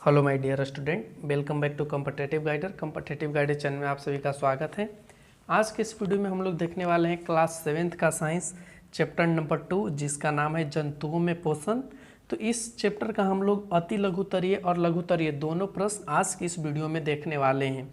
Hello my dear student, welcome back to competitive guider channel में आप सभी का स्वागत है। आज के इस वीडियो में हम लोग देखने वाले हैं क्लास 7th का साइंस चैप्टर नंबर 2, जिसका नाम है जंतुओं में पोषण। तो इस चैप्टर का हम लोग अति लघुतरीय और लघुतरीय दोनों प्रश्न आज की इस वीडियो में देखने वाले हैं।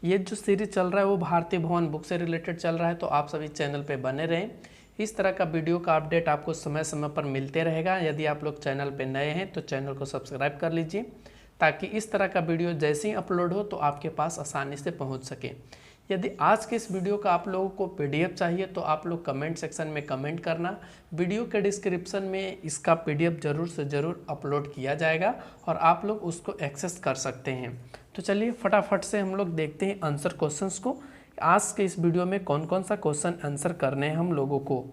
ये जो सीरीज चल रहा है वो भारतीय भवन बुक से रिलेटेड चल रहा है, तो आप सभी चैनल पर बने रहें। इस तरह का वीडियो का अपडेट आपको समय समय पर मिलते रहेगा। यदि आप लोग चैनल पर नए हैं तो चैनल को सब्सक्राइब कर लीजिए, ताकि इस तरह का वीडियो जैसे ही अपलोड हो तो आपके पास आसानी से पहुंच सके। यदि आज के इस वीडियो का आप लोगों को पीडीएफ चाहिए तो आप लोग कमेंट सेक्शन में कमेंट करना। वीडियो के डिस्क्रिप्शन में इसका पीडीएफ ज़रूर से ज़रूर अपलोड किया जाएगा और आप लोग उसको एक्सेस कर सकते हैं। तो चलिए फटाफट से हम लोग देखते हैं आंसर क्वेश्चंस को। आज के इस वीडियो में कौन कौन सा क्वेश्चन आंसर करने हैं हम लोगों को।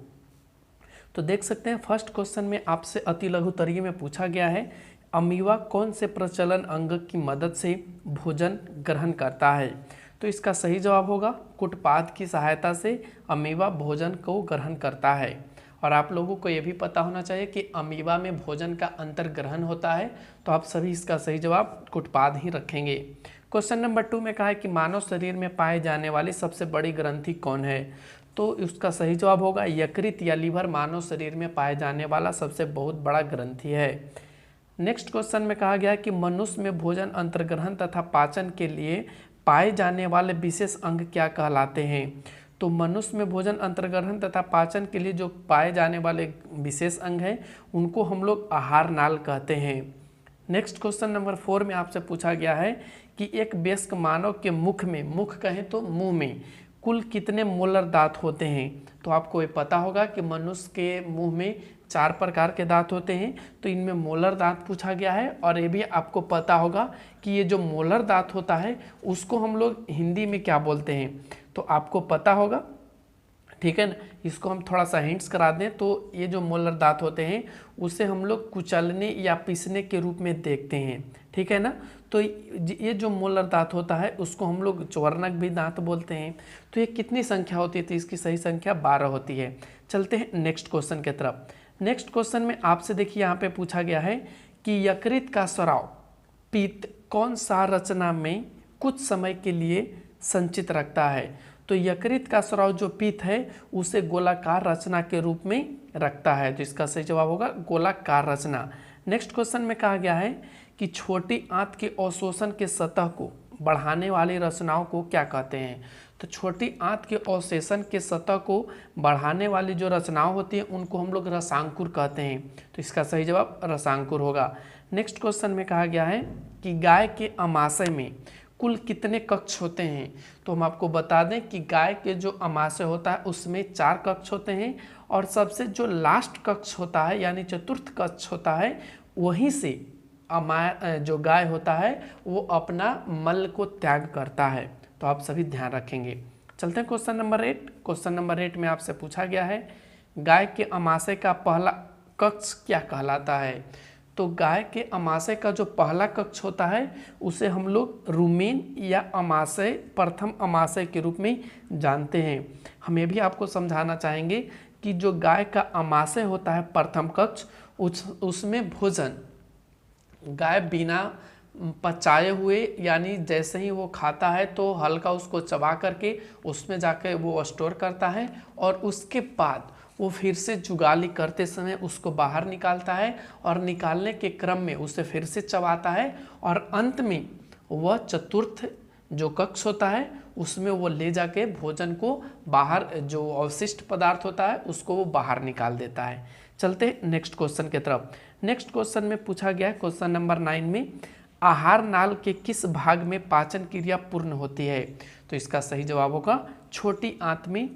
तो देख सकते हैं फर्स्ट क्वेश्चन में आपसे अति लघुतरीय में पूछा गया है, अमीबा कौन से प्रचलन अंग की मदद से भोजन ग्रहण करता है। तो इसका सही जवाब होगा कुटपाद की सहायता से अमीबा भोजन को ग्रहण करता है। और आप लोगों को यह भी पता होना चाहिए कि अमीबा में भोजन का अंतर्ग्रहण होता है, तो आप सभी इसका सही जवाब कुटपाद ही रखेंगे। क्वेश्चन नंबर 2 में कहा है कि मानव शरीर में पाए जाने वाली सबसे बड़ी ग्रंथि कौन है। तो उसका सही जवाब होगा यकृत या लीवर मानव शरीर में पाए जाने वाला सबसे बहुत बड़ा ग्रंथि है। नेक्स्ट क्वेश्चन में कहा गया है कि मनुष्य में भोजन अंतर्ग्रहण तथा पाचन के लिए पाए जाने वाले विशेष अंग क्या कहलाते हैं। तो मनुष्य में भोजन अंतर्ग्रहण तथा पाचन के लिए जो पाए जाने वाले विशेष अंग हैं उनको हम लोग आहार नाल कहते हैं। नेक्स्ट क्वेश्चन नंबर 4 में आपसे पूछा गया है कि एक वयस्क मानव के मुख में, मुख कहें तो मुंह में, कुल कितने मोलर दांत होते हैं। तो आपको ये पता होगा कि मनुष्य के मुंह में 4 प्रकार के दांत होते हैं, तो इनमें मोलर दांत पूछा गया है। और ये भी आपको पता होगा कि ये जो मोलर दांत होता है उसको हम लोग हिंदी में क्या बोलते हैं, तो आपको पता होगा, ठीक है ना। इसको हम थोड़ा सा हिंट्स करा दें तो ये जो मोलर दांत होते हैं उसे हम लोग कुचलने या पीसने के रूप में देखते हैं, ठीक है ना। तो ये जो मोलर दांत होता है उसको हम लोग च्वर्णक भी दांत बोलते हैं। तो ये कितनी संख्या होती है, तो इसकी सही संख्या 12 होती है। चलते हैं नेक्स्ट क्वेश्चन की तरफ। नेक्स्ट क्वेश्चन में आपसे देखिए यहाँ पे पूछा गया है कि यकृत का स्राव पित्त कौन सा रचना में कुछ समय के लिए संचित रखता है। तो यकृत का स्राव जो पित्त है उसे गोलाकार रचना के रूप में रखता है, तो इसका सही जवाब होगा गोलाकार रचना। नेक्स्ट क्वेश्चन में कहा गया है कि छोटी आंत के अवशोषण के सतह को बढ़ाने वाली रचनाओं को क्या कहते हैं। तो छोटी आंत के अवशोषण के सतह को बढ़ाने वाली जो रचनाएं होती हैं उनको हम लोग रसांकुर कहते हैं, तो इसका सही जवाब रसांकुर होगा। नेक्स्ट क्वेश्चन में कहा गया है कि गाय के अमाशय में कुल कितने कक्ष होते हैं। तो हम आपको बता दें कि गाय के जो अमाशय होता है उसमें 4 कक्ष होते हैं, और सबसे जो लास्ट कक्ष होता है यानी चतुर्थ कक्ष होता है वहीं से जो गाय होता है वो अपना मल को त्याग करता है, तो आप सभी ध्यान रखेंगे। चलते हैं क्वेश्चन नंबर 8। क्वेश्चन नंबर 8 में आपसे पूछा गया है गाय के अमाशय का पहला कक्ष क्या कहलाता है। तो गाय के अमाशय का जो पहला कक्ष होता है उसे हम लोग रुमेन या अमाशय, प्रथम अमाशय के रूप में जानते हैं। हम ये भी आपको समझाना चाहेंगे कि जो गाय का अमाशय होता है प्रथम कक्ष, उसमें भोजन गाय बिना पचाए हुए, यानी जैसे ही वो खाता है तो हल्का उसको चबा करके उसमें जाकर वो स्टोर करता है, और उसके बाद वो फिर से जुगाली करते समय उसको बाहर निकालता है, और निकालने के क्रम में उसे फिर से चबाता है, और अंत में वह चतुर्थ जो कक्ष होता है उसमें वो ले जाके भोजन को बाहर, जो अवशिष्ट पदार्थ होता है उसको वो बाहर निकाल देता है। चलते हैं नेक्स्ट क्वेश्चन की तरफ। नेक्स्ट क्वेश्चन में पूछा गया है क्वेश्चन नंबर 9 में आहार नाल के किस भाग में पाचन क्रिया पूर्ण होती है। तो इसका सही जवाब होगा छोटी आंत में,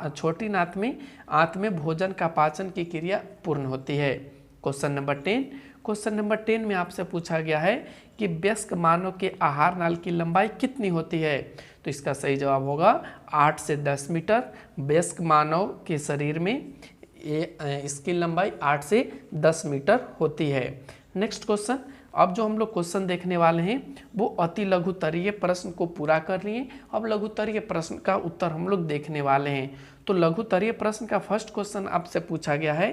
छोटी आंत में भोजन का पाचन की क्रिया पूर्ण होती है। Question number 10। क्वेश्चन नंबर 10 में आपसे पूछा गया है कि वयस्क मानव के आहार नाल की लंबाई कितनी होती है। तो इसका सही जवाब होगा 8 से 10 मीटर। वयस्क मानव के शरीर में इसकी लंबाई 8 से 10 मीटर होती है। नेक्स्ट क्वेश्चन, अब जो हम लोग क्वेश्चन देखने वाले हैं वो अति लघुतरीय प्रश्न को पूरा कर लिए। अब लघुतरीय प्रश्न का उत्तर हम लोग देखने वाले हैं। तो लघुतरीय प्रश्न का फर्स्ट क्वेश्चन आपसे पूछा गया है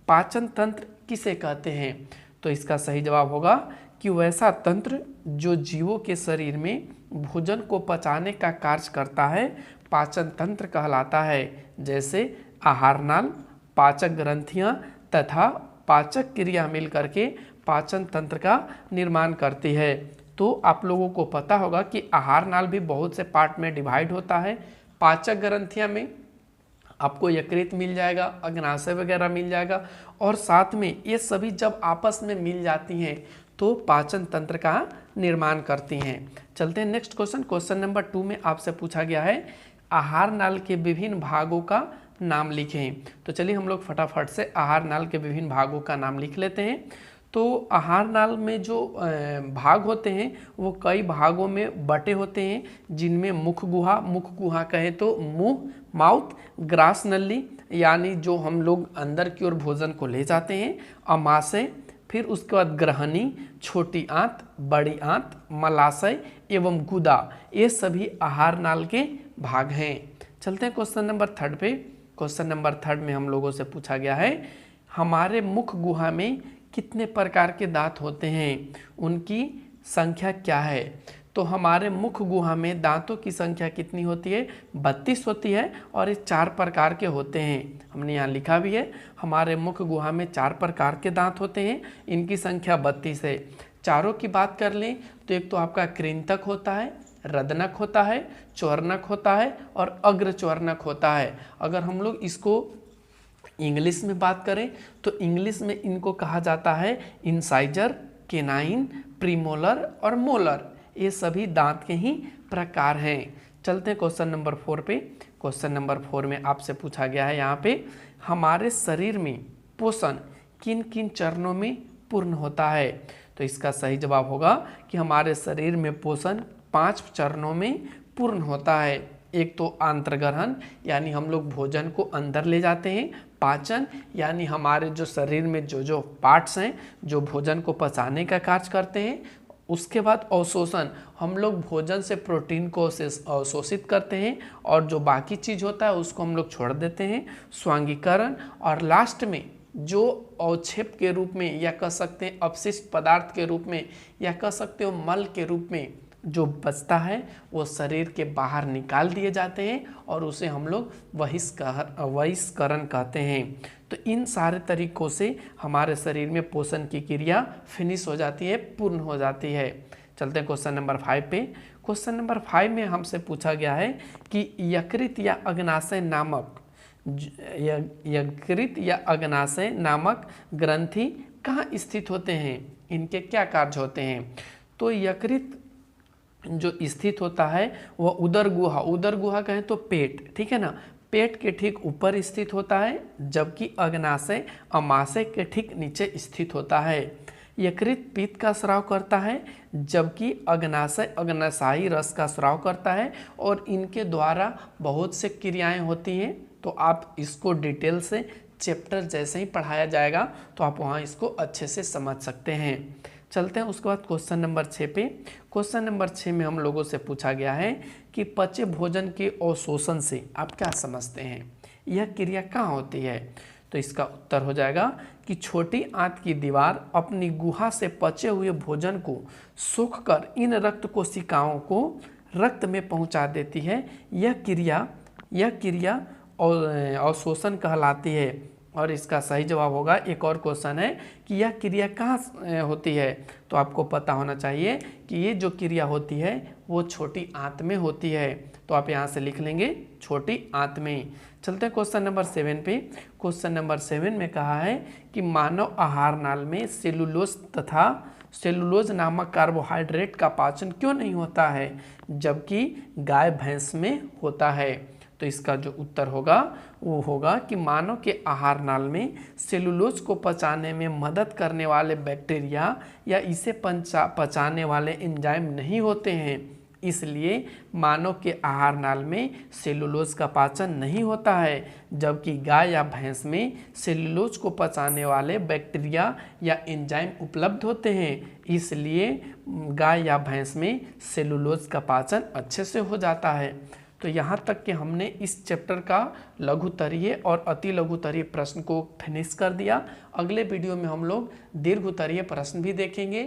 पाचन तंत्र किसे कहते हैं। तो इसका सही जवाब होगा कि वैसा तंत्र जो जीवों के शरीर में भोजन को पचाने का कार्य करता है पाचन तंत्र कहलाता है। जैसे आहार नाल, पाचक ग्रंथियां तथा पाचक क्रिया मिल करके पाचन तंत्र का निर्माण करती है। तो आप लोगों को पता होगा कि आहार नाल भी बहुत से पार्ट में डिवाइड होता है। पाचक ग्रंथियां में आपको यकृत मिल जाएगा, अग्नाशय वगैरह मिल जाएगा, और साथ में ये सभी जब आपस में मिल जाती हैं तो पाचन तंत्र का निर्माण करती हैं। चलते हैं नेक्स्ट क्वेश्चन। क्वेश्चन नंबर 2 में आपसे पूछा गया है आहार नाल के विभिन्न भागों का नाम लिखें। तो चलिए हम लोग फटाफट से आहार नाल के विभिन्न भागों का नाम लिख लेते हैं। तो आहार नाल में जो भाग होते हैं वो कई भागों में बटे होते हैं, जिनमें मुख गुहा कहे तो मुंह, माउथ, ग्रास नली यानी जो हम लोग अंदर की ओर भोजन को ले जाते हैं, अमाशय, फिर उसके बाद ग्रहणी, छोटी आंत, बड़ी आंत, मलाशय एवं गुदा, ये सभी आहार नाल के भाग हैं। चलते हैं क्वेश्चन नंबर 3 पे। क्वेश्चन नंबर 3 में हम लोगों से पूछा गया है हमारे मुख गुहा में कितने प्रकार के दांत होते हैं, उनकी संख्या क्या है। तो हमारे मुख गुहा में दांतों की संख्या कितनी होती है, 32 होती है, और ये 4 प्रकार के होते हैं। हमने यहाँ लिखा भी है हमारे मुख गुहा में 4 प्रकार के दांत होते हैं, इनकी संख्या 32 है। चारों की बात कर लें तो एक तो आपका कृंतक होता है, रदनक होता है, चौर्नक होता है और अग्रचौर्नक होता है। अगर हम लोग इसको इंग्लिश में बात करें तो इंग्लिश में इनको कहा जाता है इंसाइजर, केनाइन, प्रीमोलर और मोलर। ये सभी दांत के ही प्रकार हैं। चलते हैं क्वेश्चन नंबर 4 पे। क्वेश्चन नंबर 4 में आपसे पूछा गया है यहाँ पे हमारे शरीर में पोषण किन किन चरणों में पूर्ण होता है। तो इसका सही जवाब होगा कि हमारे शरीर में पोषण 5 चरणों में पूर्ण होता है। एक तो आंत्रग्रहण यानी हम लोग भोजन को अंदर ले जाते हैं, पाचन यानी हमारे जो शरीर में जो पार्ट्स हैं जो भोजन को पचाने का कार्य करते हैं, उसके बाद अवशोषण, हम लोग भोजन से प्रोटीन को अवशोषित करते हैं और जो बाकी चीज़ होता है उसको हम लोग छोड़ देते हैं, स्वांगीकरण, और लास्ट में जो अवक्षेप के रूप में या कह सकते हैं अपशिष्ट पदार्थ के रूप में या कह सकते हो मल के रूप में जो बचता है वो शरीर के बाहर निकाल दिए जाते हैं और उसे हम लोग बहिष्करण कहते हैं। तो इन सारे तरीकों से हमारे शरीर में पोषण की क्रिया फिनिश हो जाती है, पूर्ण हो जाती है। चलते हैं क्वेश्चन नंबर 5 पे। क्वेश्चन नंबर 5 में हमसे पूछा गया है कि यकृत या अग्नाशय नामक ग्रंथि कहाँ स्थित होते हैं, इनके क्या कार्य होते हैं। तो यकृत जो स्थित होता है वह उदर गुहा कहें तो पेट, ठीक है ना, पेट के ठीक ऊपर स्थित होता है, जबकि अग्नाशय अमाशय के ठीक नीचे स्थित होता है। यकृत पित्त का स्राव करता है, जबकि अग्नाशय अग्नाशयी रस का स्राव करता है, और इनके द्वारा बहुत से क्रियाएं होती हैं। तो आप इसको डिटेल से चैप्टर जैसे ही पढ़ाया जाएगा तो आप वहाँ इसको अच्छे से समझ सकते हैं। चलते हैं उसके बाद क्वेश्चन नंबर 6 पे। क्वेश्चन नंबर 6 में हम लोगों से पूछा गया है कि पचे भोजन के अवशोषण से आप क्या समझते हैं, यह क्रिया कहाँ होती है। तो इसका उत्तर हो जाएगा कि छोटी आंत की दीवार अपनी गुहा से पचे हुए भोजन को सोखकर इन रक्त कोशिकाओं को रक्त में पहुंचा देती है। यह क्रिया अवशोषण कहलाती है। और इसका सही जवाब होगा, एक और क्वेश्चन है कि यह क्रिया कहाँ होती है। तो आपको पता होना चाहिए कि ये जो क्रिया होती है वो छोटी आंत में होती है। तो आप यहाँ से लिख लेंगे छोटी आंत में। चलते हैं क्वेश्चन नंबर 7 पे। क्वेश्चन नंबर 7 में कहा है कि मानव आहार नाल में सेलुलोज नामक कार्बोहाइड्रेट का पाचन क्यों नहीं होता है, जबकि गाय भैंस में होता है। तो इसका जो उत्तर होगा वो होगा कि मानव के आहार नाल में सेलुलोज को पचाने में मदद करने वाले बैक्टीरिया या इसे पचाने वाले एंजाइम नहीं होते हैं, इसलिए मानव के आहार नाल में सेलुलोज का पाचन नहीं होता है, जबकि गाय या भैंस में सेलुलोज को पचाने वाले बैक्टीरिया या एंजाइम उपलब्ध होते हैं, इसलिए गाय या भैंस में सेलुलोज का पाचन अच्छे से हो जाता है। तो यहाँ तक कि हमने इस चैप्टर का लघुतरीय और अति लघुतरीय प्रश्न को फिनिश कर दिया। अगले वीडियो में हम लोग दीर्घोत्तरीय प्रश्न भी देखेंगे।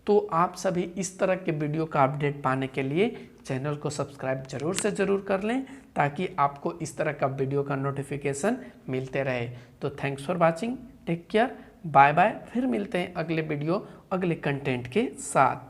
तो आप सभी इस तरह के वीडियो का अपडेट पाने के लिए चैनल को सब्सक्राइब जरूर से ज़रूर कर लें, ताकि आपको इस तरह का वीडियो का नोटिफिकेशन मिलते रहे। तो thanks for watching, take care, bye bye. फिर मिलते हैं अगले वीडियो अगले कंटेंट के साथ।